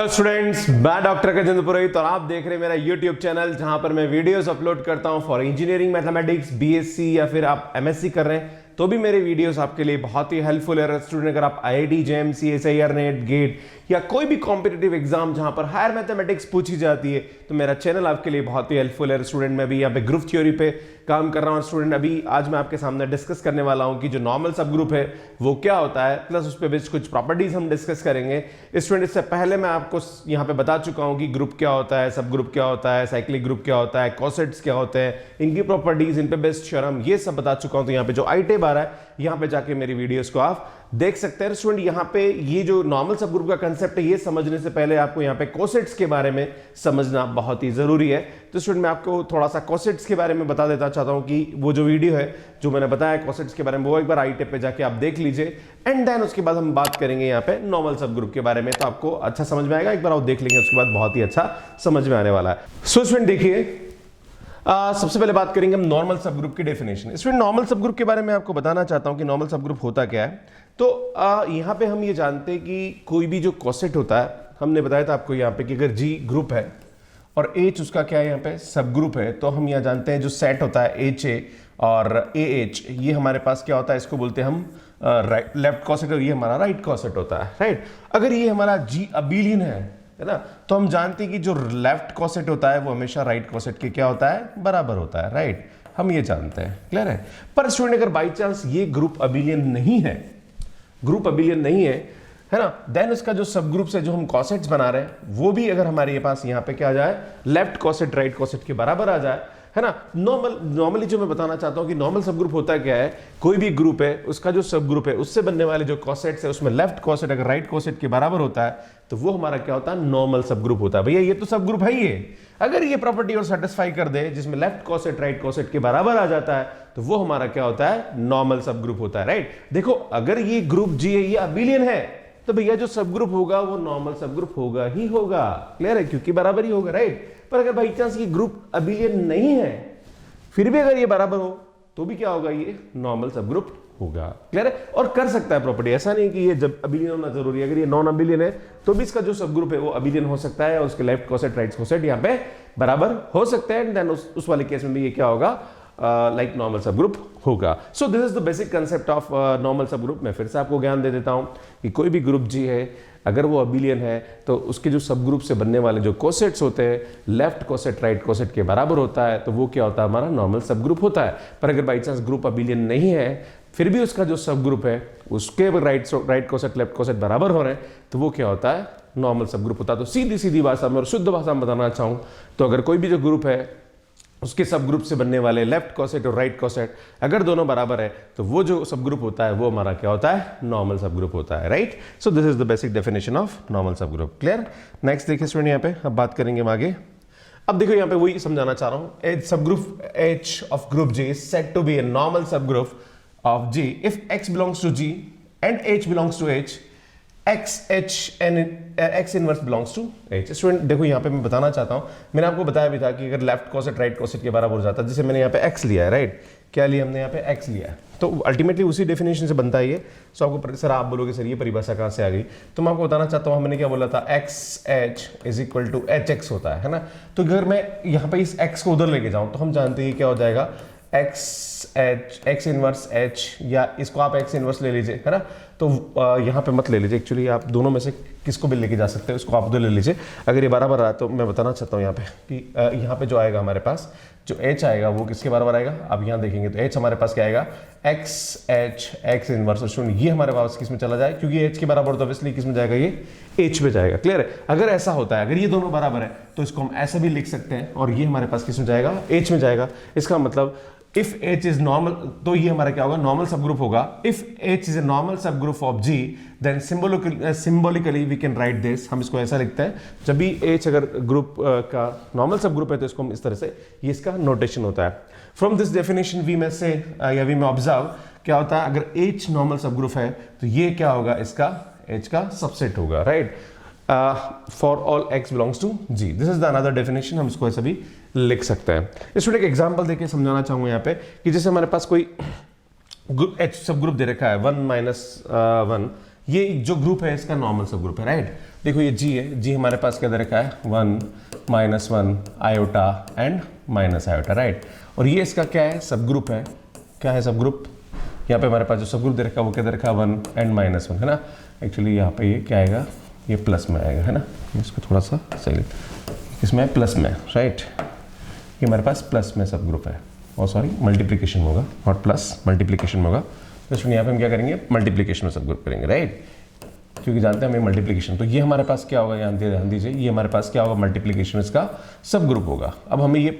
Hello students, मैं doctor Gajendra पुरोहित और आप देख रहे हैं मेरा यूट्यूब चैनल जहां पर मैं वीडियोस अपलोड करता हूं फॉर इंजीनियरिंग मैथमेटिक्स, बीएससी या फिर आप एमएससी कर रहे हैं तो भी मेरे वीडियोस आपके लिए बहुत ही हेल्पफुल है। स्टूडेंट अगर आप IIT, JMC, SIR NET, GATE या कोई भी कॉम्पिटिटिव एग्जाम जहां पर हायर मैथमेटिक्स पूछी जाती है तो मेरा चैनल आपके लिए बहुत ही हेल्पफुल है। स्टूडेंट मैं भी यहाँ पे ग्रुप थ्योरी पे काम कर रहा हूँ। स्टूडेंट अभी आज मैं आपके सामने डिस्कस करने वाला हूँ कि जो नॉर्मल सब ग्रुप है वो क्या होता है, प्लस उस पर बेस्ड कुछ प्रॉपर्टीज हम डिस्कस करेंगे। स्टूडेंट इससे पहले मैं आपको यहाँ पे बता चुका हूँ कि ग्रुप क्या होता है, सब ग्रुप क्या होता है, साइक्लिक ग्रुप क्या होता है, कॉसेट्स क्या होते हैं, इनकी प्रॉपर्टीज, इन पे बेस्ड थ्योरम, ये सब बता चुका हूँ। तो यहाँ पे जो आईटेब आ रहा है यहाँ पे जाके मेरी वीडियोस को आप देख सकते हैं। स्टूडेंट यहाँ पे ये जो नॉर्मल सब ग्रुप का कंसेप्ट है ये समझने से पहले आपको यहाँ पे कोसेट्स के बारे में समझना बहुत ही जरूरी है। तो स्टूडेंट मैं आपको थोड़ा सा कोसेट्स के बारे में बता देता चाहता हूँ कि वो जो वीडियो है जो मैंने बताया कोसेट्स के बारे में वो एक बार आईटेब पे जाके आप देख लीजिए एंड देन उसके बाद हम बात करेंगे यहाँ पे नॉर्मल सब ग्रुप के बारे में। तो आपको अच्छा समझ में आएगा, एक बार आप देख लेंगे उसके बाद बहुत ही अच्छा समझ में आने वाला है। सो स्टूडेंट देखिए, सबसे पहले बात करेंगे हम नॉर्मल सब ग्रुप की डेफिनेशन। इसमें नॉर्मल सब ग्रुप के बारे में आपको बताना चाहता हूं कि नॉर्मल सब ग्रुप होता क्या है। तो यहां पे हम ये जानते हैं कि कोई भी जो कोसेट होता है, हमने बताया था आपको यहां पे कि अगर जी ग्रुप है और एच उसका क्या है यहाँ पे सब ग्रुप है, तो हम यहां जानते हैं जो सेट होता है एच ए और ए एच, ये हमारे पास क्या होता है, इसको बोलते हैं हम लेफ्ट कॉसेट और ये हमारा राइट कॉसेट होता है, राइट। अगर ये हमारा जी अबिलियन है ना, तो हम जानते हैं कि जो लेफ्ट कॉसेट होता है वो हमेशा राइट कॉसेट के क्या होता है, बराबर होता है, राइट। हम ये जानते हैं, क्लियर है। पर स्टूडेंट अगर बाई चांस ये ग्रुप अबिलियन नहीं है, ग्रुप अबिलियन नहीं है ना, देन उसका जो सब ग्रुप से जो हम कॉसेट्स बना रहे हैं वो भी अगर हमारे पास यहाँ पे क्या आ जाए, लेफ्ट कॉसेट राइट कॉसेट के बराबर आ जाए, है ना। नॉर्मली जो मैं बताना चाहता हूं कि नॉर्मल सब ग्रुप होता क्या है, कोई भी ग्रुप है उसका जो सब ग्रुप है उससे बनने वाले जो कॉसेट्स है उसमें लेफ्ट कॉसेट अगर राइट कॉसेट के बराबर होता है तो वो हमारा क्या होता है, नॉर्मल सब ग्रुप होता है। भैया ये तो सब ग्रुप है ही है, अगर ये प्रॉपर्टी और सेटिस्फाई कर दे जिसमें लेफ्ट कॉसेट राइट कॉसेट के बराबर आ जाता है तो वो हमारा क्या होता है, नॉर्मल सब ग्रुप होता है, राइट। देखो अगर ये ग्रुप जी है, ये अबिलियन है, तो भैया जो सब ग्रुप होगा वो नॉर्मल सब ग्रुप होगा ही होगा, क्लियर है, क्योंकि बराबर ही होगा, राइट। पर अगर बाई चांस ये ग्रुप अबिलियन नहीं है फिर भी अगर ये बराबर हो तो भी क्या होगा, ये नॉर्मल सब ग्रुप होगा, क्लियर है। और कर सकता है प्रॉपर्टी, ऐसा नहीं कि ये जब अबिलियन होना जरूरी है, अगर ये नॉन अबिलियन है तो भी इसका जो सब ग्रुप है वो अबिलियन हो सकता है और उसके लेफ्ट कॉसेट राइट कॉसेट यहाँ पे बराबर हो सकते हैं, देन उस वाले केस में भी ये क्या होगा, लाइक नॉर्मल सब ग्रुप होगा। So this is the basic concept of normal सब ग्रुप। मैं फिर से आपको ज्ञान दे देता हूं कि कोई भी ग्रुप जी है अगर वो अबिलियन है तो उसके जो सब ग्रुप से बनने वाले जो कोसेट्स होते हैं लेफ्ट कोसेट राइट कोसेट के बराबर होता है तो वो क्या होता है, हमारा नॉर्मल सब ग्रुप होता है। पर अगर बाई चांस ग्रुप अबिलियन नहीं है फिर भी उसका जो सब ग्रुप है उसके राइट कोसेट लेफ्ट कोसेट बराबर हो रहे हैं तो वो क्या होता है, नॉर्मल सब ग्रुप होता है। तो सीधी सीधी भाषा में और शुद्ध भाषा में बताना चाहूँ तो अगर कोई भी जो ग्रुप है उसके सब ग्रुप से बनने वाले लेफ्ट कॉसेट और राइट कॉसेट अगर दोनों बराबर है तो वो जो सब ग्रुप होता है वो हमारा क्या होता है, नॉर्मल सब ग्रुप होता है, right. So this is the basic definition of normal सब ग्रुप, क्लियर। नेक्स्ट देखिए स्टूडेंट यहाँ पे अब बात करेंगे हम आगे। अब देखो यहाँ पे वही समझाना चाह रहा हूँ, सब group H of group G is said to be a normal subgroup of G if X belongs to G and H belongs to H, X H and X inverse belongs to H। Student देखो यहाँ पे मैं बताना चाहता हूँ, मैंने आपको बताया भी था कि अगर लेफ्ट कॉसेट राइट कॉसेट के बराबर हो जाता है, जैसे मैंने यहाँ पे X लिया है, राइट, क्या लिया हमने यहाँ पे X लिया है, तो अल्टीमेटली उसी डेफिनेशन से बनता है ये। सो आपको सर आप बोलोगे सर ये परिभाषा कहाँ से आ गई, तो मैं आपको बताना चाहता हूँ हमने क्या बोला था, X H is equal to H X होता है ना। तो अगर मैं यहाँ पे इस X को उधर लेके जाऊँ तो हम जानते हैं क्या हो जाएगा, X इनवर्स H, या इसको आप X इनवर्स ले लीजिए, है ना। तो यहाँ पे मत ले लीजिए, एक्चुअली आप दोनों में से किसको भी लेके जा सकते हैं, उसको आप उधर ले लीजिए। अगर ये बराबर रहा तो मैं बताना चाहता हूँ यहाँ पे कि यहाँ पे जो आएगा हमारे पास जो H आएगा वो किसके बराबर आएगा, आप यहाँ देखेंगे तो H हमारे पास क्या आएगा, X H X इनवर्स। ये हमारे पास किस में चला जाए, क्योंकि H के बराबर तो ऑब्वियसली किस में जाएगा, ये H में जाएगा, क्लियर है। अगर ऐसा होता है, अगर ये दोनों बराबर है तो इसको हम ऐसे भी लिख सकते हैं और ये हमारे पास किस में जाएगा, H में जाएगा। इसका मतलब इफ H इज नॉर्मल तो ये हमारा क्या होगा, नॉर्मल सब ग्रुप होगा। If H is a normal subgroup of G then symbolically we can write this, हम इसको ऐसा लिखते हैं, जब भी H अगर ग्रुप का नॉर्मल सब ग्रुप है तो इसको हम इस तरह से, ये इसका नोटेशन होता है। फ्रॉम दिस डेफिनेशन वी में से या वी में ऑब्जर्व क्या होता है, अगर H नॉर्मल सब ग्रुप है तो ये क्या होगा, इसका H का सबसेट होगा, right, for all X belongs to G। This is the another definition, हम इसको ऐसा भी लिख सकते हैं। इसमें एक एग्जांपल देके समझाना चाहूंगा यहाँ पे कि जैसे हमारे पास कोई H सब ग्रुप दे रखा है 1 - 1 ये जो ग्रुप है इसका नॉर्मल सब ग्रुप है, राइट। देखो ये जी है, जी हमारे पास क्या दे रखा है 1 -1 iota and minus iota, right. और ये इसका क्या है, सब ग्रुप है। क्या है सब ग्रुप, यहाँ पे हमारे पास जो सब ग्रुप दे रखा है वो क्या दे रखा है 1 एंड -1, है ना। एक्चुअली यहाँ पे ये क्या आएगा, ये प्लस में आएगा, है ना। इसको थोड़ा सा सही, इसमें प्लस में, राइट। ये हमारे पास प्लस में सब ग्रुप है, और सॉरी मल्टीप्लिकेशन में होगा, नॉट प्लस, मल्टीप्लिकेशन में होगा। तो यहाँ पे हम क्या करेंगे, मल्टीप्लिकेशन में सब ग्रुप करेंगे, राइट, क्योंकि जानते हैं हमें मल्टीप्लिकेशन। तो ये हमारे पास क्या होगा, यहाँ ध्यान दीजिए, ये हमारे पास क्या होगा, मल्टीप्लिकेशन इसका सब ग्रुप होगा। अब हमें ये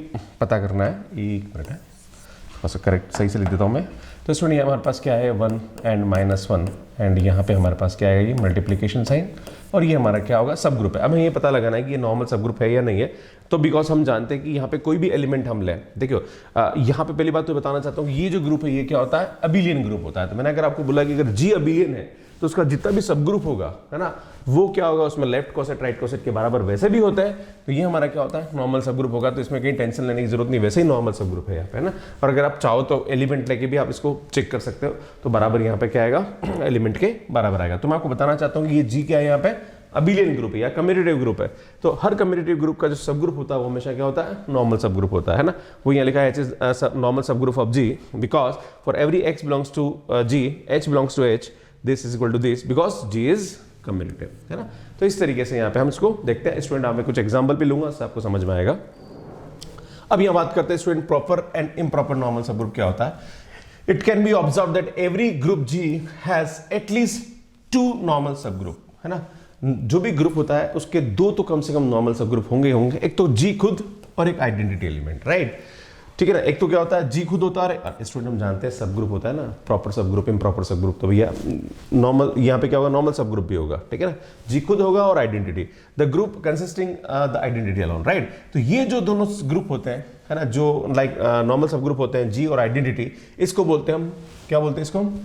पता करना है, एक मिनट है, थोड़ा सा करेक्ट सही से लिख देता हूँ मैं। तो स्टूडेंट ये हमारे पास क्या है 1 एंड -1 एंड यहाँ पे हमारे पास क्या है, ये मल्टीप्लिकेशन साइन, और ये हमारा क्या होगा, सब ग्रुप है। अब हमें ये पता लगाना है कि ये नॉर्मल सब ग्रुप है या नहीं है। तो बिकॉज हम जानते हैं कि यहाँ पे कोई भी एलिमेंट हम लें, देखियो यहाँ पे पहली बात तो बताना चाहता हूँ, ये जो ग्रुप है ये क्या होता है, अबिलियन ग्रुप होता है। तो मैंने अगर आपको बोला कि अगर जी अबिलियन है तो उसका जितना भी सब ग्रुप होगा, है ना, वो क्या होगा, उसमें लेफ्ट कोसेट राइट कोसेट के बराबर वैसे भी होता है। तो ये हमारा क्या होता है, नॉर्मल सब ग्रुप होगा। तो इसमें कहीं टेंशन लेने की जरूरत नहीं, वैसे ही नॉर्मल सब ग्रुप है यहाँ पे, है ना। और अगर आप चाहो तो एलिमेंट लेके भी आप इसको चेक कर सकते हो, तो बराबर यहाँ पे क्या आएगा, एलिमेंट के बराबर आएगा। तो मैं आपको बताना चाहता हूँ कि ये जी क्या है, यहाँ पे अबिलियन ग्रुप है या कम्यूटेटिव ग्रुप है। तो हर कम्यूटेटिव ग्रुप का जो सब ग्रुप होता है वो हमेशा क्या होता है, नॉर्मल सब ग्रुप होता है ना। वो यहाँ लिखा है normal subgroup of G because for every X belongs to G H belongs to H, this is equal to this because G is commutative, है ना। तो इस तरीके से यहाँ पे हम इसको देखते हैं। स्टूडेंट आप मैं कुछ एग्जाम्पल भी लूंगा, उससे आपको समझ में आएगा। अब यहाँ बात करते हैं student proper and improper normal subgroup क्या होता है। It can be observe that every group G has at least 2 normal subgroup, है ना। जो भी ग्रुप होता है उसके 2 तो कम से कम नॉर्मल सब ग्रुप होंगे। एक तो जी खुद और एक आइडेंटिटी एलिमेंट, राइट, ठीक है ना। एक तो क्या होता है, जी खुद होता है, स्टूडेंट हम जानते हैं सब ग्रुप होता है ना, प्रॉपर सब ग्रुप, इम्प्रॉपर सब ग्रुप। तो भैया नॉर्मल यहाँ पे क्या होगा, नॉर्मल सब ग्रुप भी होगा, ठीक है ना। जी खुद होगा और identity, the group consisting the identity alone, right. तो ये जो दोनों ग्रुप होते हैं, है ना, जो लाइक नॉर्मल सब ग्रुप होते हैं जी और आइडेंटिटी, इसको बोलते हैं हम, क्या बोलते हैं इसको हम,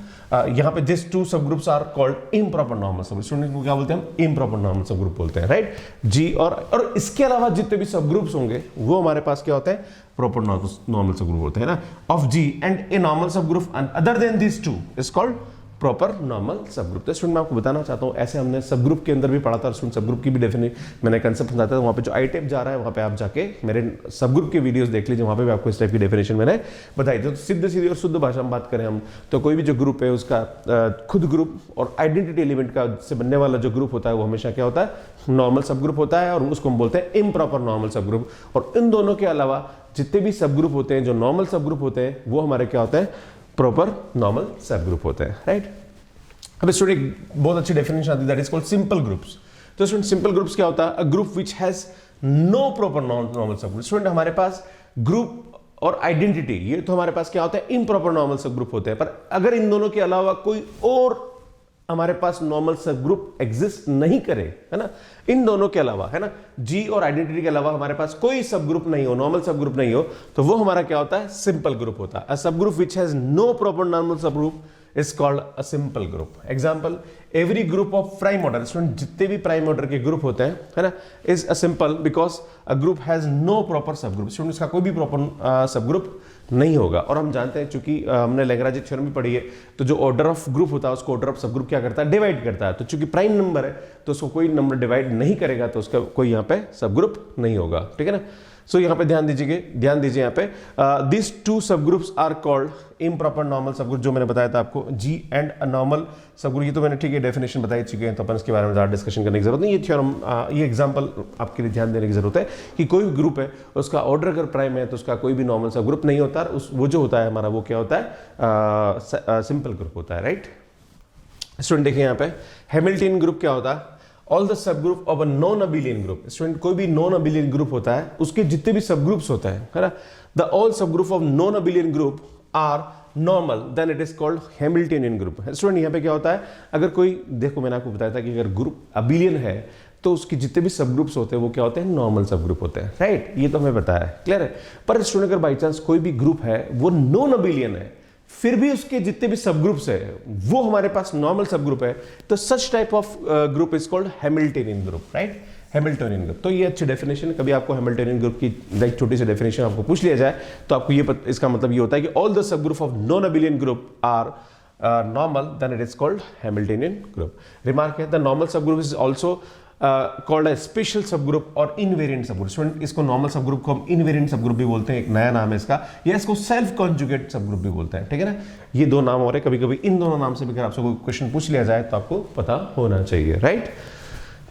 यहाँ पे this 2 subgroups are called improper normal subgroup. Student को क्या बोलते हैं हम, इम्प्रॉपर नॉर्मल सब ग्रुप बोलते हैं, राइट। जी और इसके अलावा जितने भी सब ग्रुप्स होंगे वो हमारे पास क्या होते हैं, प्रॉपर नॉर्मल सब ग्रुप होते हैं ना, of G and a normal subgroup other than this 2 is called proper normal subgroup. तो स्टूडेंट मैं आपको बताना चाहता हूँ, ऐसे हमने सब ग्रुप के अंदर भी पढ़ा था। स्टूडेंट सब ग्रुप की भी डेफिनेट मैंने कंसेप्ट बताया था, वहाँ पे जो आई टाइप जा रहा है वहाँ पे आप जाके मेरे सब ग्रुप के वीडियोस देख लीजिए, वहाँ पे भी आपको इस टाइप की डेफिनेशन मैंने बताई थी। तो सीधे सीधी और शुद्ध भाषा में बात करें हम, तो कोई भी जो ग्रुप है उसका खुद ग्रुप और आइडेंटिटी एलिमेंट का से बनने वाला जो ग्रुप होता है वो हमेशा क्या होता है, नॉर्मल सब ग्रुप होता है, और उसको हम बोलते हैं इम्प्रॉपर नॉर्मल सब ग्रुप। और इन दोनों के अलावा जितने भी सब ग्रुप होते हैं, जो नॉर्मल सब ग्रुप होते हैं, वो हमारे क्या होते हैं, प्रॉपर नॉर्मल सब ग्रुप होते हैं, राइट। अब स्टूडेंट बहुत अच्छी डेफिनेशन आती है, that is called simple groups. तो स्टूडेंट सिंपल ग्रुप्स क्या होता है, a group which has no proper normal subgroup. Student हमारे पास ग्रुप और आइडेंटिटी ये तो हमारे पास क्या होता है, इम्प्रॉपर नॉर्मल सब ग्रुप होते हैं। पर अगर इन दोनों के अलावा कोई और हमारे पास नॉर्मल सब ग्रुप एग्जिस्ट नहीं करे, है ना, इन दोनों के अलावा, है ना, जी और आइडेंटिटी के अलावा हमारे पास कोई सब ग्रुप नहीं हो, नॉर्मल सब ग्रुप नहीं हो, तो वो हमारा क्या होता है, सिंपल ग्रुप होता है। A subgroup which has no proper normal subgroup is called a simple group. Example, every group of prime order, student जितने भी प्राइम ऑर्डर के ग्रुप होते हैं, है ना, is a simple because a group has no proper subgroup. Student इसका कोई भी प्रॉपर सब ग्रुप नहीं होगा। और हम जानते हैं, चूंकि हमने लैग्रांज थ्योरम भी पढ़ी है, तो जो ऑर्डर ऑफ ग्रुप होता है उसको ऑर्डर ऑफ सब ग्रुप क्या करता है, डिवाइड करता है। तो चूंकि प्राइम नंबर है तो उसको कोई नंबर डिवाइड नहीं करेगा, तो उसका कोई यहाँ पे सब ग्रुप नहीं होगा, ठीक है ना। सो यहाँ पे ध्यान दीजिए यहाँ पे this 2 subgroups are called improper normal subgroup, जो मैंने बताया था आपको, G and a normal subgroup. ये तो मैंने ठीक है डेफिनेशन बताई चुके हैं, तो अपन इसके बारे में ज़्यादा डिस्कशन करने की जरूरत नहीं। ये थ्योरम ये एग्जांपल आपके लिए ध्यान देने की जरूरत है कि कोई भी ग्रुप है उसका ऑर्डर अगर प्राइम है तो उसका कोई भी नॉर्मल सब ग्रुप नहीं होता, वो जो होता है हमारा वो क्या होता है, सिंपल ग्रुप होता है, राइट। स्टूडेंट देखिए यहाँ पे हैमिल्टन ग्रुप क्या होता है, all the subgroup of a non abelian group. Student कोई भी नॉन अबिलियन ग्रुप होता है उसके जितने भी सब ग्रुप्स होते हैं, है ना, the all subgroup of non abelian group are normal, then it is called Hamiltonian group. Student यहाँ पे क्या होता है, अगर कोई, देखो मैंने आपको बताया था कि अगर ग्रुप अबिलियन है तो उसके जितने भी सब ग्रुप्स होते हैं वो क्या होते हैं, नॉर्मल सब ग्रुप होते हैं, राइट। ये तो हमें पता है, क्लियर है। पर स्टूडेंट अगर बाई चांस कोई भी ग्रुप है वो नॉन अबिलियन है, फिर भी उसके जितने भी सब ग्रुप्स है वो हमारे पास नॉर्मल सब ग्रुप है, तो such type of group is called Hamiltonian group, right, Hamiltonian group. तो ये अच्छी डेफिनेशन है। कभी आपको हैमिल्टनियन ग्रुप की एक छोटी सी डेफिनेशन आपको पूछ लिया जाए तो आपको ये इसका मतलब ये होता है कि all the subgroup of non abelian group are normal, then it is called Hamiltonian group. Remark है, the normal subgroup is also called a special subgroup और invariant subgroup. स्टूडेंट इसको normal subgroup को हम invariant subgroup भी बोलते हैं, एक नया नाम है इसका, या इसको self conjugate subgroup भी बोलते हैं, ठीक है ना. ये दो नाम हो रहे हैं, कभी कभी इन दोनों नाम से भी अगर आपसे कोई क्वेश्चन पूछ लिया जाए तो आपको पता होना चाहिए, राइट.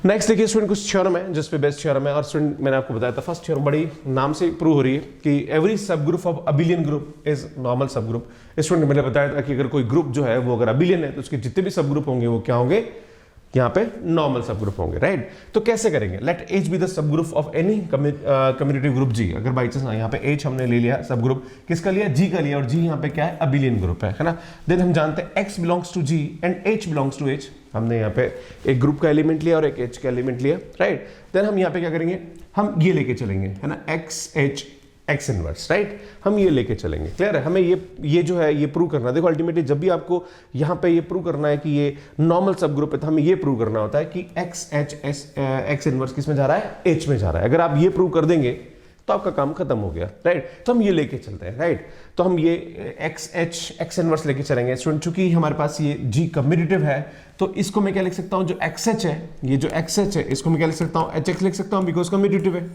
नेक्स्ट देखिए स्टूडेंट, कुछ थ्योरम है जिस पे बेस्ट थ्योरम है, और स्टूडेंट मैंने आपको बताया था फर्स्ट थ्योरम बड़ी नाम से प्रूव हो रही है कि every subgroup of abelian group is normal subgroup. Student मैंने बताया था कि अगर कोई ग्रुप जो है वो अगर अबिलियन है तो उसके जितने भी सब ग्रुप होंगे वो क्या होंगे, यहाँ पे नॉर्मल सब ग्रुप होंगे, राइट. तो कैसे करेंगे, let H be the subgroup of any commutative group G. अगर बाई चांस यहाँ पे एच हमने ले लिया सब ग्रुप, किसका लिया, जी का लिया, और जी यहाँ पे क्या है, अबिलियन ग्रुप है ना. देन हम जानते हैं X belongs to G and H belongs to H. हमने यहाँ पे एक ग्रुप का एलिमेंट लिया और एक एच का एलिमेंट लिया, राइट. देन हम यहाँ पे क्या करेंगे, हम ये लेके चलेंगे, है ना, x H X inverse, right. हम ये लेके चलेंगे, क्लियर है. हमें ये जो है ये प्रूव करना है. देखो अल्टीमेटली जब भी आपको यहाँ पे ये प्रूव करना है कि ये नॉर्मल सब ग्रुप है तो हमें ये प्रूव करना होता है कि एक्स एच एक्स इनवर्स किस में जा रहा है, एच में जा रहा है. अगर आप ये प्रूव कर देंगे तो आपका काम खत्म हो गया, राइट. तो हम ये लेके चलते हैं, राइट. तो हम ये एक्स एच एक्स इनवर्स लेके चलेंगे. स्टूडेंट चूंकि हमारे पास ये जी कम्यूटेटिव है तो इसको मैं क्या लिख सकता हूँ, जो एक्स एच है, ये जो एक्स एच है इसको मैं क्या लिख सकता हूँ, एच एक्स लिख सकता हूँ, बिकॉज कम्यूटेटिव है.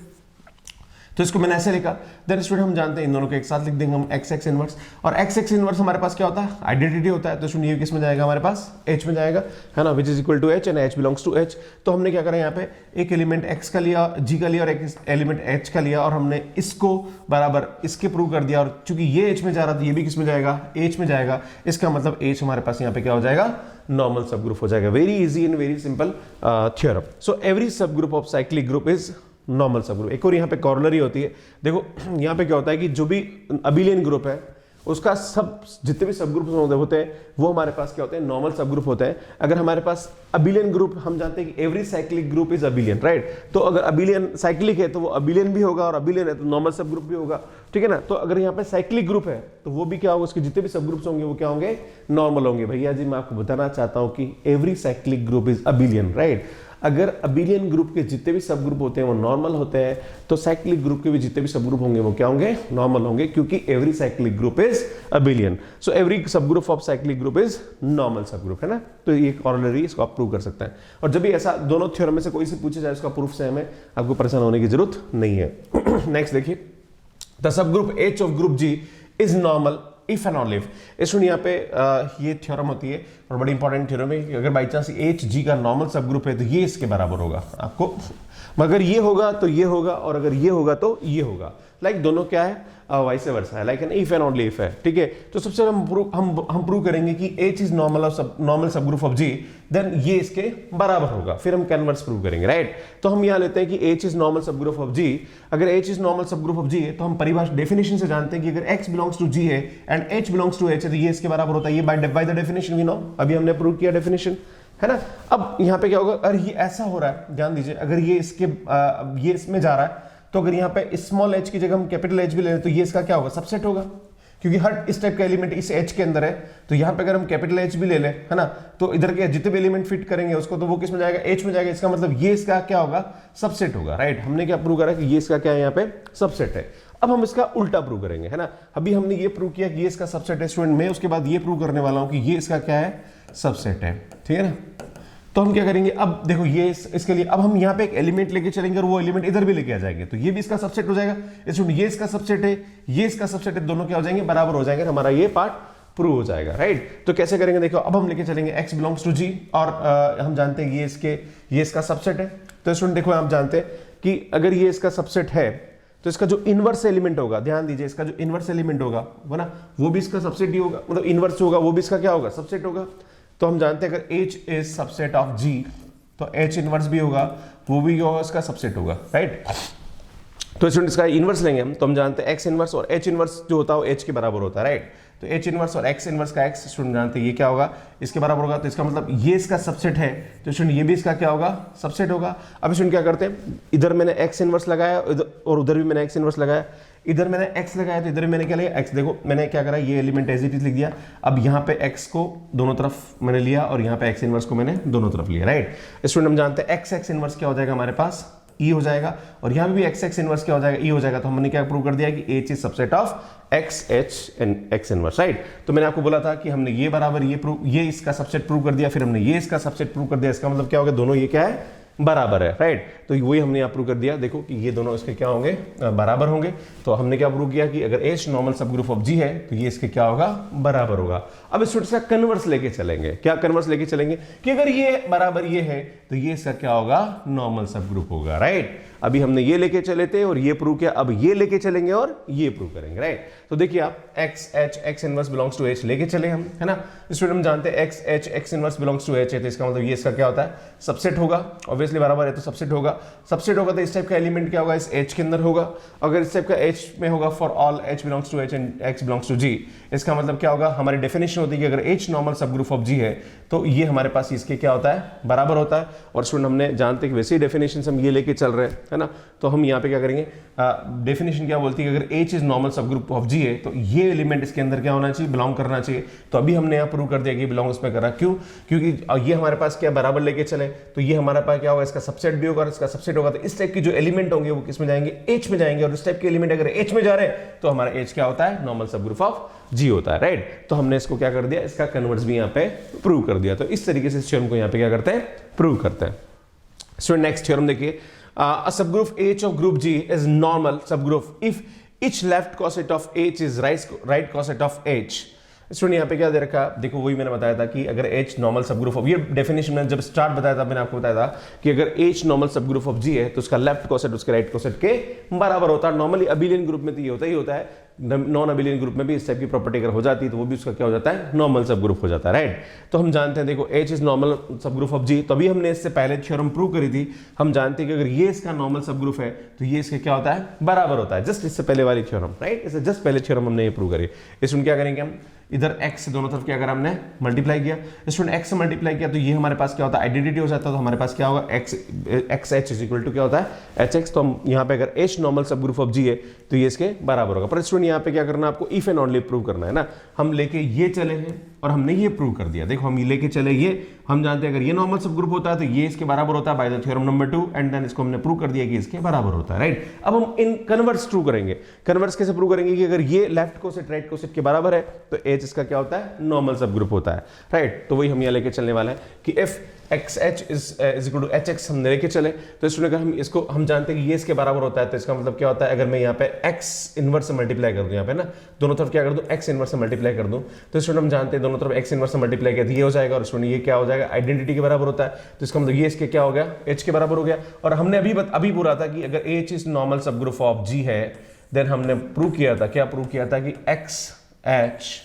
तो इसको मैंने ऐसे लिखा. देन स्टूडेंट हम जानते हैं इन दोनों को एक साथ लिख देंगे हम, एक्स एक्स इनवर्स. और एक्स एक्स इनवर्स हमारे पास क्या होता है, आइडेंटिटी होता है. तो स्टूडेंट ये किस में जाएगा, हमारे पास एच में जाएगा, है ना, which is equal to H and H belongs to H. तो हमने क्या करा, यहाँ पे एक एलिमेंट एक्स का लिया, जी का लिया, और एक एलिमेंट एच का लिया, और हमने इसको बराबर इसके प्रूव कर दिया. और चूंकि ये एच में जा रहा था ये भी किस में जाएगा, एच में जाएगा. इसका मतलब एच हमारे पास यहाँ पे क्या हो जाएगा, नॉर्मल सब ग्रुप हो जाएगा. Very easy and very simple theorem. So every subgroup of cyclic group is normal subgroup. एक और यहाँ पे कॉरोलरी होती है. देखो यहाँ पे क्या होता है कि जो भी अबिलियन ग्रुप है उसका सब जितने भी सब ग्रुप होते हैं वो हमारे पास क्या होते हैं, नॉर्मल सब ग्रुप होते हैं. अगर हमारे पास अबिलियन ग्रुप, हम जानते हैं कि every cyclic group is abelian, right. तो अगर अबिलियन साइक्लिक है तो वो अबिलियन भी होगा, और अबिलियन है तो नॉर्मल सब ग्रुप भी होगा, ठीक है ना. तो अगर यहाँ पे साइक्लिक ग्रुप है तो वो भी क्या होगा, उसके जितने भी सब ग्रुप्स होंगे वो क्या होंगे, नॉर्मल होंगे. भैया जी मैं आपको बताना चाहता हूँ कि every cyclic group is abelian, right. अगर अबिलियन ग्रुप के जितने भी सब ग्रुप होते हैं वो नॉर्मल होते हैं तो साइक्लिक ग्रुप के भी जितने भी सब ग्रुप होंगे वो क्या होंगे, नॉर्मल होंगे, क्योंकि every cyclic group is abelian. So every subgroup of cyclic group is normal subgroup, है ना. तो ये कॉरोलरी, इसको आप प्रूव कर सकते हैं. और जब भी ऐसा दोनों थ्योरम में से कोई से पूछे जाए उसका प्रूफ से हमें आपको परेशान होने की जरूरत नहीं है. नेक्स्ट देखिए, the subgroup H of group G is normal if and only if. इसमें यहाँ पे ये थ्योरम होती है और बड़ी इंपॉर्टेंट थ्योरम है कि अगर बाई चांस एच जी का नॉर्मल सब ग्रुप है तो ये इसके बराबर होगा आपको, मगर ये होगा तो ये होगा, और अगर ये होगा तो ये होगा. लाइक दोनों क्या है, वाइस वर्सा है, like an if and only if है, ठीक है. तो सबसे हम प्रूव करेंगे कि H is normal subgroup of ji, then ये इसके बराबर होगा, फिर हम कन्वर्स प्रूव करेंगे, राइट. तो हम यहाँ लेते हैं कि H is normal subgroup of जी. अगर H is normal subgroup of जी है तो हम परिभाषा डेफिनेशन से जानते हैं कि अगर एक्स बिलोंग्स टू जी है and H belongs to H है तो ये इसके बराबर होता है. ये by the definition we know, अभी हमने प्रूव किया डेफिनेशन, है ना. अब यहाँ पे क्या होगा, अगर ये ऐसा हो रहा है, ध्यान दीजिए, अगर ये इसके ये इसमें जा रहा है तो अगर यहाँ पे स्मॉल एच की जगह हम कैपिटल एच भी ले लें तो ये इसका क्या होगा, सबसेट होगा, क्योंकि हर इस टाइप का एलिमेंट इस एच के अंदर है. तो यहाँ पे अगर हम कैपिटल एच भी ले लें, है ना, तो इधर के जितने भी एलिमेंट फिट करेंगे उसको तो वो किस में जाएगा, एच में जाएगा. इसका मतलब ये इसका क्या होगा, सबसेट होगा, राइट. हमने क्या प्रूव करा कि ये इसका क्या है, यहाँ पे सबसेट है. अब हम इसका उल्टा प्रूव करेंगे, है ना. अभी हमने ये प्रूव किया कि ये इसका सबसेट है. स्टूडेंट मैं उसके बाद ये प्रूव करने वाला हूँ कि ये इसका क्या है, सबसेट है, ठीक है ना. तो हम क्या करेंगे, अब देखो ये इसके लिए अब हम यहाँ पे एक एलिमेंट लेके चलेंगे और वो एलिमेंट इधर भी लेके आ जाएंगे तो ये भी इसका सबसेट हो जाएगा. ये इसका सबसेट है, ये इसका सबसेट है, दोनों क्या हो जाएंगे, बराबर हो जाएंगे. हमारा ये पार्ट प्रूव हो जाएगा, राइट. तो कैसे करेंगे, देखो अब हम लेके चलेंगे x बिलोंग्स टू जी, और हम जानते हैं ये इसका सबसेट है. तो स्टूडेंट देखो आप जानते हैं कि अगर ये इसका सबसेट है तो इसका जो इनवर्स एलिमेंट होगा, ध्यान दीजिए, इसका जो इनवर्स एलिमेंट होगा वो ना, वो भी इसका सबसेट ही होगा, मतलब इनवर्स होगा वो भी इसका क्या होगा, सबसेट होगा. तो हम जानते हैं अगर h is subset of g तो h इनवर्स भी होगा, वो भी होगा, इसका सबसेट होगा, राइट. तो स्टूडेंट इसका इनवर्स लेंगे हम तो हम जानते हैं x इनवर्स और h इनवर्स जो होता है वो h के बराबर होता है, राइट. तो h इनवर्स और x इनवर्स का x स्टूडेंट जानते हैं ये क्या होगा, इसके बराबर होगा. तो इसका मतलब ये इसका सबसेट है तो स्टूडेंट ये भी इसका क्या होगा, सबसेट होगा. अब स्टूडेंट क्या करते हैं, इधर मैंने x इनवर्स लगाया और उधर भी मैंने x इनवर्स लगाया. इधर मैंने x लगाया तो इधर मैंने क्या लिया, x. देखो मैंने क्या करा, ये एलिमेंट एज इट इज लिख दिया. अब यहाँ पे x को दोनों तरफ मैंने लिया और यहाँ पे x इनवर्स को मैंने दोनों तरफ लिया, राइट. स्टूडेंट हम जानते हैं x इनवर्स क्या हो जाएगा हमारे पास, ई हो जाएगा, और यहाँ भी एक्स एक्स इनवर्स क्या हो जाएगा, ई हो जाएगा। तो हमने क्या प्रूव कर दिया कि H is subset of x H and x inverse, right. तो मैंने आपको बोला था कि हमने ये बराबर ये इसका सबसेट प्रूव कर दिया, फिर हमने ये इसका सबसेट प्रूव कर दिया। इसका मतलब क्या हो गया, दोनों ये क्या है, बराबर है, राइट। तो वही हमने यहाँ प्रूव कर दिया, देखो कि ये दोनों इसके क्या होंगे, बराबर होंगे। तो हमने क्या प्रूव किया कि अगर H normal subgroup of G है तो ये इसके क्या होगा, बराबर होगा। अब इस का कन्वर्स लेके चलेंगे, क्या कन्वर्स लेके चलेंगे कि अगर ये बराबर ये है तो ये इसका क्या होगा, नॉर्मल सब ग्रुप होगा, राइट। अभी हमने ये लेके चले थे और ये प्रूव किया, अब ये लेके चलेंगे और ये प्रूव करेंगे, राइट। तो देखिए आप X H X inverse belongs to H लेके चले हम, है ना। स्टूडेंट हम जानते हैं X H X inverse belongs to H है, तो इसका मतलब ये इसका क्या होता है, सबसेट होगा। ऑब्वियसली बराबर है तो सबसेट होगा। सबसेट होगा तो इस टाइप का एलिमेंट क्या होगा, इस एच के अंदर होगा। अगर इस टाइप का एच में होगा for all H belongs to H and X belongs to G, इसका मतलब क्या होगा, हमारी डेफिनेशन होती है कि अगर H normal subgroup of जी है तो ये हमारे पास इसके क्या होता है, बराबर होता है। और स्टूडेंट हमने जानते हैं कि वैसे ही डेफिनेशन हम ये लेके चल रहे हैं, है ना। तो हम यहाँ पे क्या करेंगे, डेफिनेशन क्या बोलती है कि अगर H is normal subgroup of जी है तो ये एलिमेंट इसके अंदर क्या होना चाहिए, बिलोंग करना चाहिए। तो अभी हमने यहाँ प्रूव कर दिया कि बिलोंग इसमें करा, क्यों, क्योंकि ये हमारे पास क्या बराबर लेके चले तो ये हमारे पास क्या होगा, इसका सबसेट भी होगा, इसका सबसेट होगा। तो इस टाइप के जो एलिमेंट होंगे वो किस में जाएंगे, एच में जाएंगे। और इस टाइप के एलिमेंट अगर एच में जा रहे हैं तो हमारा एच क्या होता है, नॉर्मल सब ग्रुप ऑफ जी होता है, राइट। तो हमने इसको क्या कर दिया, इसका कन्वर्स भी यहाँ पे प्रूव कर दिया। तो इस तरीके से इस थ्योरम को यहाँ पे क्या करते हैं, प्रूव करते हैं। स्टूडेंट नेक्स्ट थ्योरम देखिए, a subgroup H of group G is normal subgroup if each left coset of H is right coset of H। Student यहाँ पे क्या दे रखा, देखो वही मैंने बताया था कि अगर H normal subgroup of, ये डेफिनेशन में जब स्टार्ट बताया था मैंने आपको बताया था कि अगर H normal subgroup of G है तो उसका लेफ्ट कोसेट उसके राइट कोसेट के बराबर होता है। नॉर्मली अबिलियन ग्रुप में तो ये होता ही होता है, नॉन अबिलियन ग्रुप में भी इस टाइप की प्रॉपर्टी अगर हो जाती है तो वो भी उसका क्या हो जाता है, नॉर्मल सब ग्रुप हो जाता है, राइट। तो हम जानते हैं देखो H is normal subgroup of G, तभी हमने इससे पहले थ्योरम प्रूव करी थी। हम जानते हैं कि अगर ये इसका नॉर्मल सब ग्रुप है तो ये इसके क्या होता है, बराबर होता है। जस्ट इससे पहले वाली थ्योरम, राइट, इससे जस्ट पहले थ्योरम हमने ये प्रूव करी। इसमें क्या करेंगे हम, इधर x से दोनों तरफ क्या अगर हमने मल्टीप्लाई किया, स्टूडेंट x से मल्टीप्लाई किया तो ये हमारे पास क्या होता है, आइडेंटिटी हो जाता है। तो हमारे पास क्या होगा, x h is equal to क्या होता है, hx। तो हम यहाँ पे अगर h normal subgroup of G है तो ये इसके बराबर होगा। पर स्टूडेंट यहाँ पे क्या करना, आपको इफ एंड ओनली प्रूव करना है ना। हम लेके ये चले हैं और हमने ये प्रूव कर दिया। देखो हम ये लेके चले, ये हम जानते हैं अगर ये नॉर्मल सब ग्रुप होता है तो ये इसके बराबर होता है by the theorem number 2, and then इसको हमने प्रूव कर दिया कि इसके बराबर होता है, राइट। अब हम इन कन्वर्स प्रूव करेंगे। कन्वर्स कैसे प्रूव करेंगे कि अगर ये लेफ्ट कोसेट राइट कोसेट के बराबर है तो h इसका क्या होता है, नॉर्मल सब ग्रुप होता है, राइट। तो वही हम यहाँ लेके चलने वाले हैं कि if X H is equal to H X हम लेके चले तो स्टूडेंट अगर हम इसको हम जानते हैं कि ये इसके बराबर होता है तो इसका मतलब क्या होता है, अगर मैं यहाँ पे एक्स इनवर्स से मल्टीप्लाई कर दूं, यहाँ पे ना दोनों तरफ क्या कर दूं, एक्स इनवर्स से मल्टीप्लाई कर दूं, तो स्टूडेंट हम जानते हैं दोनों तरफ एक्स इनवर्स से मल्टीप्लाई किया तो ये हो जाएगा। और स्टूडेंट ये क्या हो जाएगा, आइडेंटिटी के बराबर होता है। तो इसका मतलब ये इसके क्या हो गया, एच के बराबर हो गया। और हमने अभी बोला था कि अगर H is normal subgroup of जी है देन हमने प्रूव किया था, क्या प्रूव किया था कि X H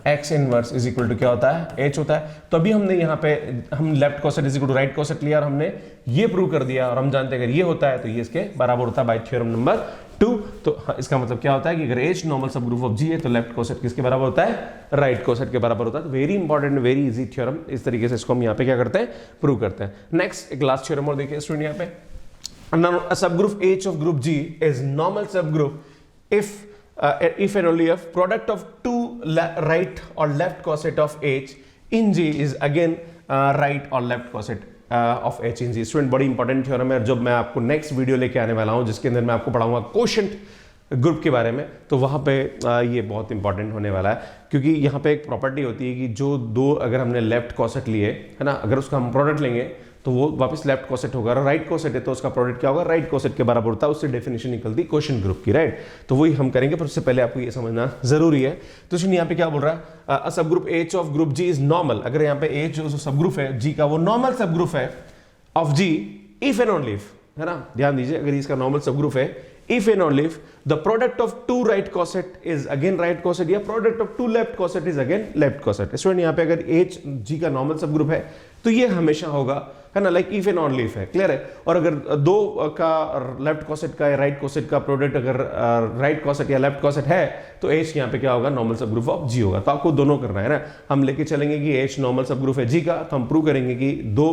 X inverse is equal to क्या होता है, एच होता है। तो अभी हमने यहाँ पे हम left coset is equal to right coset लिया और हमने ये प्रूव कर दिया। और हम जानते हैं अगर ये होता है तो ये इसके बराबर होता है बाय थ्योरम नंबर 2। तो इसका मतलब क्या होता है कि अगर H normal subgroup of जी है तो लेफ्ट कोसेट किसके बराबर होता है, राइट कोसेट के बराबर होता है। तो very important, very easy theorem. इस तरीके से इसको हम यहाँ पे क्या करते हैं, प्रूव करते हैं। नेक्स्ट एक लास्ट थ्योरम और देखिए स्टूडेंट यहाँ पे, a subgroup H of group G is normal subgroup if and only if product of two right or left coset of H in G is again right or left coset of H in G। Student बड़ी important theorem है, जब मैं आपको next video लेके आने वाला हूं जिसके अंदर मैं आपको पढ़ाऊंगा कोशेंट ग्रुप के बारे में, तो वहाँ पे ये बहुत इंपॉर्टेंट होने वाला है। क्योंकि यहाँ पे एक प्रॉपर्टी होती है कि जो दो अगर हमने लेफ्ट कोसेट लिए है ना, अगर उसका हम प्रोडक्ट लेंगे तो वो वापस लेफ्ट कोसेट होगा। और राइट कोसेट है तो उसका प्रोडक्ट क्या होगा, राइट कोसेट के बराबर होता है। उससे डेफिनेशन निकलती है क्वोशिएंट ग्रुप की, राइट। तो वही हम करेंगे, पर उससे पहले आपको ये समझना जरूरी है। तो सुनिए यहाँ पे क्या बोल रहा है, a subgroup H of group G is normal. अगर यहाँ पे एच जो सब ग्रुप है जी का वो नॉर्मल सब ग्रुप है of G if and only if, है ना, ध्यान दीजिए, अगर इसका नॉर्मल सब ग्रुप है if and only if the product of two right coset is again right coset या product of two left coset is again left coset। Student यहाँ पे अगर H G का नॉर्मल सब ग्रुप है तो ये हमेशा होगा, है ना, like if and only if है, क्लियर है। और अगर दो का लेफ्ट कोसेट का या राइट कोसेट का प्रोडक्ट अगर राइट कोसेट या लेफ्ट कोसेट है तो H यहाँ पे क्या होगा, normal subgroup of G होगा। तो आपको दोनों करना है ना। हम लेके चलेंगे कि H नॉर्मल सब ग्रुप है G का, तो हम प्रूव करेंगे कि दो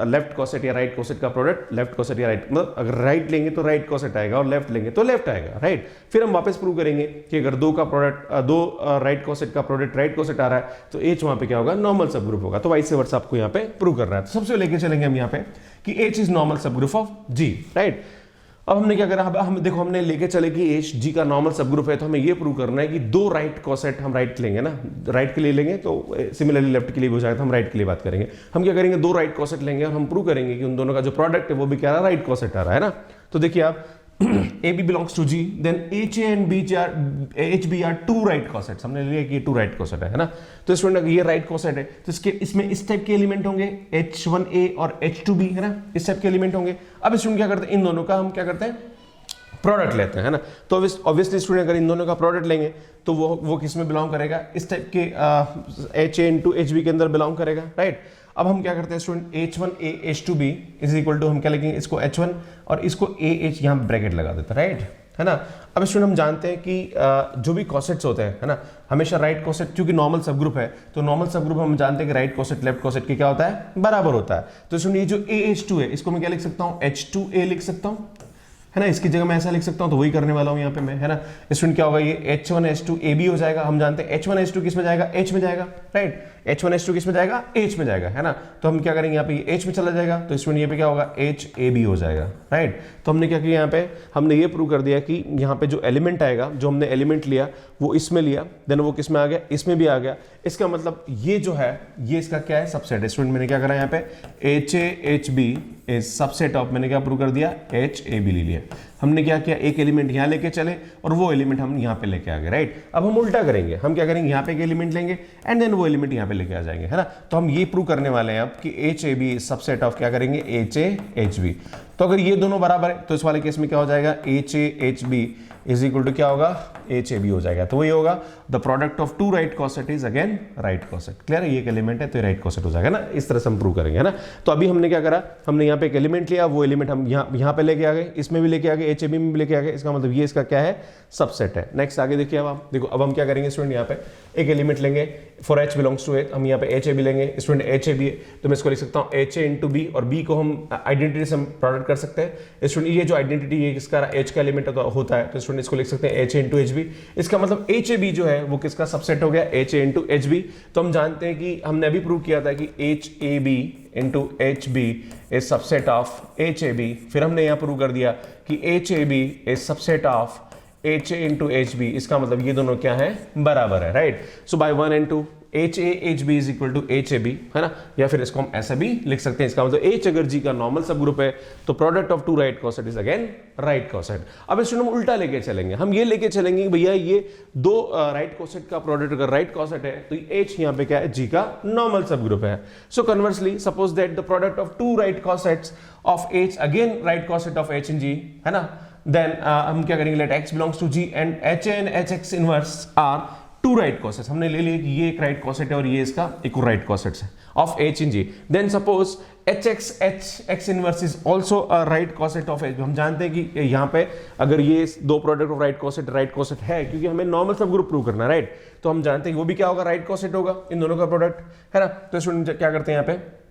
लेफ्ट कोसेट या राइट कोसेट का प्रोडक्ट लेफ्ट कोसेट या राइट, मतलब अगर राइट लेंगे तो राइट कोसेट आएगा और लेफ्ट लेंगे तो लेफ्ट आएगा, राइट। फिर हम वापस प्रूव करेंगे कि अगर दो का प्रोडक्ट दो राइट कोसेट का प्रोडक्ट राइट कोसेट आ रहा है तो H वहाँ पे क्या होगा, नॉर्मल सब ग्रुप होगा। तो वाइस वर्सा आपको यहाँ पे प्रूव करना है। तो सबसे लेके चलेंगे हम यहाँ पे कि H is normal subgroup of G, right. अब हमने क्या करा, हम देखो हमने लेके चले कि H G का नॉर्मल सब ग्रुप है, तो हमें ये प्रूव करना है कि दो राइट कॉसेट हम राइट लेंगे ना, राइट के लिए लेंगे तो सिमिलरली लेफ्ट के लिए भी हो जाएगा, तो हम राइट के लिए बात करेंगे। हम क्या करेंगे, दो राइट कॉसेट लेंगे और हम प्रूव करेंगे कि उन दोनों का जो प्रोडक्ट है वो भी क्या रहा, राइट कॉसेट आ रहा है ना। तो देखिए आप AB belongs to G, then HA and HB are two right cosets। हमने लिया कि ये टू राइट कॉसेट है ना। तो स्टूडेंट ये राइट कॉसेट है तो इसके इसमें इस टाइप के एलिमेंट होंगे H1A और H2B है ना, इस टाइप के एलिमेंट होंगे। अब स्टूडेंट क्या करते हैं, इन दोनों का हम क्या करते हैं, प्रोडक्ट लेते हैं ना। तो ऑब्वियसली स्टूडेंट अगर इन दोनों का प्रोडक्ट लेंगे तो वो किस में बिलोंग करेगा, इस टाइप के HA इंटू HB के अंदर बिलोंग करेगा, राइट। अब हम क्या करते हैं student, H1A H2B is equal to, हम क्या लिखेंगे, इसको H1 और इसको AH यहाँ ब्रैकेट लगा देते हैं, राइट है ना। अब स्टूडेंट हम जानते हैं कि जो भी कॉसेट्स होते हैं है ना, हमेशा राइट कॉसेट, क्योंकि नॉर्मल सब ग्रुप है तो नॉर्मल सब ग्रुप हम जानते हैं कि राइट कॉसेट लेफ्ट कॉसेट की क्या होता है, बराबर होता है। तो स्टूडेंट ये जो AH2 है इसको मैं क्या लिख सकता हूँ, H2A लिख सकता हूँ है ना, इसकी जगह मैं ऐसा लिख सकता हूं, तो वही करने वाला हूं यहाँ पे मैं है ना। स्टूडेंट क्या होगा, ये H1H2AB हो जाएगा। हम जानते हैं H1H2 किस में जाएगा, H में जाएगा, राइट। H1H2 किस में जाएगा, H में जाएगा है ना। तो हम क्या करेंगे यहाँ पे, H में चला जाएगा तो स्टूडेंट ये पे क्या होगा, HAB हो जाएगा, राइट। तो हमने क्या किया यहाँ पे, हमने ये प्रूव कर दिया कि यहाँ पे जो एलिमेंट आएगा, जो हमने एलिमेंट लिया वो इसमें लिया, देन वो किस में आ गया, इसमें भी आ गया। इसका मतलब ये जो है ये इसका क्या है, सबसेट है। स्टूडेंट मैंने क्या करा यहाँ पे, HAHB इज सबसेट ऑफ, मैंने क्या प्रूव कर दिया, HAB ले लिया। हमने क्या किया, एक एलिमेंट यहाँ लेके चले और वो एलिमेंट हम यहाँ पे लेके आ गए, राइट। अब हम उल्टा करेंगे, हम क्या करेंगे, यहाँ पे एक एलिमेंट लेंगे एंड देन वो एलिमेंट यहाँ पे लेके आ जाएंगे है ना। तो हम ये प्रूव करने वाले हैं अब कि HAB सबसेट ऑफ क्या करेंगे, HAHB। तो अगर ये दोनों बराबर है तो इस वाले केस में क्या हो जाएगा, HAHB इज इक्वल टू क्या होगा, HAB हो जाएगा। तो वही होगा, the product of two right coset is again right coset. Clear है, ये एक एलिमेंट है तो राइट कॉसेट हो जाएगा ना। इस तरह से हम प्रूव करेंगे है ना। तो अभी हमने क्या करा, हमने यहाँ पे एक एलिमेंट लिया, वो एलिमेंट हम यहाँ पे लेके आ गए, इसमें भी लेके आ गए, HAB में भी लेके आ गए। इसका मतलब ये इसका क्या है, सबसेट है। नेक्स्ट आगे देखिए, अब आप देखो, अब हम क्या करेंगे स्टूडेंट, यहाँ पे एक एलिमेंट लेंगे for H belongs to H, हम यहाँ पे HAB लेंगे। स्टूडेंट HAB तो मैं इसको लिख सकता हूँ HA इंटू B, और B को हम आइडेंटिटी से हम प्रोडक्ट कर सकते हैं। स्टूडेंट ये जो आइडेंटिटी ये किसका H का एलिमेंट होता है, तो स्टूडेंट इसको लिख सकते हैं HA इंटू HB। इसका मतलब HAB जो है वो किसका सबसेट हो गया, HA इंटू HB। तो हम जानते हैं कि हमने अभी प्रूव किया था कि HAB into HB is subset of HAB। फिर हमने यहाँ प्रूव कर दिया कि HAB is subset of HA into HB। इसका मतलब ये दोनों क्या है, बराबर है, right. So by 1 and 2 HAHB is equal to HAB है ना, या फिर इसको हम ऐसा भी लिख सकते हैं। इसका मतलब H अगर G का नॉर्मल सब ग्रुप है तो product of two right coset is again right coset. अब स्टूडेंट हम उल्टा लेके चलेंगे, हम ये लेके चलेंगे कि भैया ये दो राइट कॉसेट का प्रोडक्ट अगर राइट कॉसेट है तो H यहाँ पे क्या है, G का नॉर्मल सब ग्रुप है। So conversely suppose that the product of two right cosets of H again right coset of H in G है ना। देन हम क्या करेंगे, let X belongs to G and HA and HX inverse are two right cosets. हमने ले लिया कि ये एक राइट कॉसेट है और ये इसका एक राइट कॉसेट्स है of H in G। Then suppose HX inverse is also a right coset of H। हम जानते हैं कि यहाँ पे अगर ये दो प्रोडक्ट ऑफ राइट कॉसेट है, क्योंकि हमें नॉर्मल सब ग्रुप प्रूव करना है, राइट। तो हम जानते हैं कि वो भी क्या होगा, राइट कॉसेट होगा, इन दोनों का प्रोडक्ट है ना। तो स्टूडेंट क्या करते हैं, यहाँ पे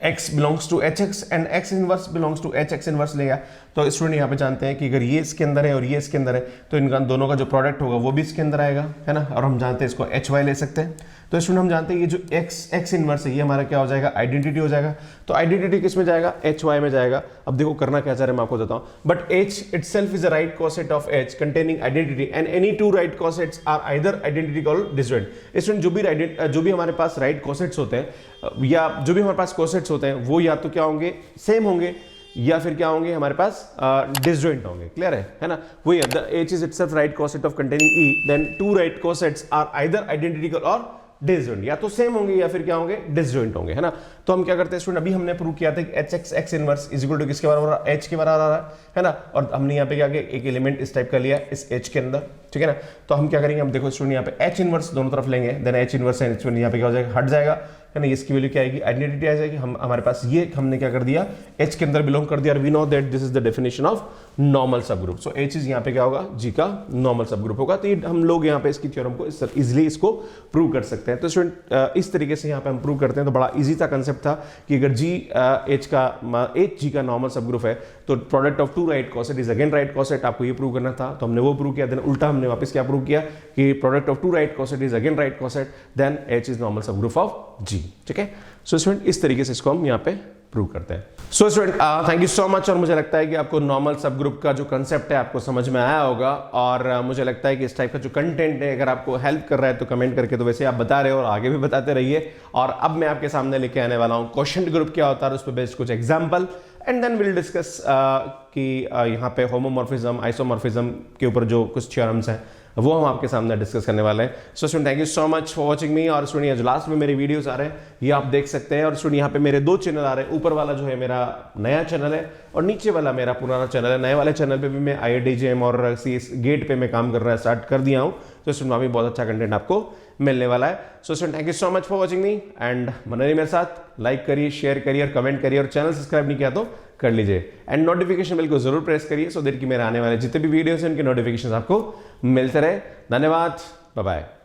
X belongs to HX and X inverse belongs to HX inverse लेगा। तो स्टूडेंट यहाँ पे जानते हैं कि अगर ये इसके अंदर है और ये इसके अंदर है तो इनका दोनों का जो प्रोडक्ट होगा वो भी इसके अंदर आएगा है ना। और हम जानते हैं इसको HY ले सकते हैं। तो स्टूडेंट हम जानते हैं ये जो X इनवर्स है ये हमारा क्या हो जाएगा, आइडेंटिटी हो जाएगा। तो आइडेंटिटी किस में जाएगा, HY में जाएगा। अब देखो करना क्या चाह रहे हैं मैं आपको बताता हूँ। But H itself is a right coset of H containing identity and any two right cosets are either identical or disjoint। Student जो भी हमारे पास राइट कॉसेट्स होते हैं या जो भी हमारे पास कॉसेट्स होते हैं वो या तो क्या होंगे, सेम होंगे, या फिर क्या होंगे हमारे पास डिसजॉइंट होंगे। क्लियर है ना। वही है, the H is itself right coset of containing E, then two right cosets are either identical or disjoint, या तो सेम होंगे या फिर क्या होंगे, डिसजॉइंट होंगे है ना। तो हम क्या करते हैं स्टूडेंट, अभी हमने प्रूव किया था कि HX X inverse is equal to किसके बराबर, H के बराबर आ रहा है ना। और हमने यहाँ पे क्या किया, एक एलिमेंट इस टाइप का लिया इस H के अंदर, ठीक है ना। तो हम क्या करेंगे, हम देखो स्टूडेंट यहाँ पे H इनवर्स दोनों तरफ लेंगे, देन H इनवर्स है यहाँ पे क्या हो जाएगा, हट जाएगा है ना। इसकी वैल्यू क्या आएगी, आइडेंटिटी आ जाएगी। हमारे पास ये हमने क्या कर दिया, H के अंदर बिलोंग कर दिया। और we know that this is the definition of normal subgroup. So H is यहाँ पे क्या होगा, G का नॉर्मल सब ग्रुप होगा। तो हम लोग यहाँ पे इसकी थ्योरम को इजिली इसको प्रूव कर सकते हैं। तो स्टूडेंट इस तरीके से यहाँ पे हम प्रूव करते हैं। तो बड़ा इजी सा कंसेप्ट था कि अगर H G का नॉर्मल सब ग्रुप है तो product of two right coset is again right coset. आपको ये प्रूव करना था तो हमने वो प्रूव किया। देन उल्टा हमने वापस क्या प्रूव किया कि product of two right coset is again right coset, then H is normal subgroup of G। ठीक है। सो स्टूडेंट इस तरीके से इसको हम यहाँ पे प्रूव करते हैं। So student thank you so much. और मुझे लगता है कि आपको नॉर्मल सब ग्रुप का जो कंसेप्ट है आपको समझ में आया होगा, और मुझे लगता है कि इस टाइप का जो कंटेंट है अगर आपको हेल्प कर रहा है तो कमेंट करके तो वैसे आप बता रहे हो और आगे भी बताते रहिए। और अब मैं आपके सामने लेके आने वाला हूँ क्वोशिएंट ग्रुप क्या होता है, उस पर बेस्ड कुछ example, and then will discuss कि यहाँ पे होमोमॉर्फिज्म आइसोमॉर्फिज्म के ऊपर जो कुछ थ्योरम्स हैं वो हम आपके सामने डिस्कस करने वाले हैं। So student thank you so much for watching me. और स्टूडेंट जो लास्ट में मेरे वीडियोस आ रहे हैं ये आप देख सकते हैं। और स्टूडेंट यहाँ पे मेरे 2 चैनल आ रहे हैं, ऊपर वाला जो है मेरा नया चैनल है और नीचे वाला मेरा पुराना चैनल है। नए वाले चैनल पे भी मैं IIT-JEM और CS गेट पे मैं काम कर रहा है, स्टार्ट कर दिया हूँ। तो स्टूडेंट वहाँ भी बहुत अच्छा कंटेंट आपको मिलने वाला है। So student thank you so much for watching me, and बने रहिए मेरे साथ, लाइक करिए, शेयर करिए और कमेंट करिए, और चैनल सब्सक्राइब नहीं किया तो कर लीजिए, एंड नोटिफिकेशन बेल को जरूर प्रेस करिए सो दैट कि मेरे आने वाले जितने भी वीडियोस हैं उनके नोटिफिकेशन आपको मिलते रहे। धन्यवाद, बाय बाय।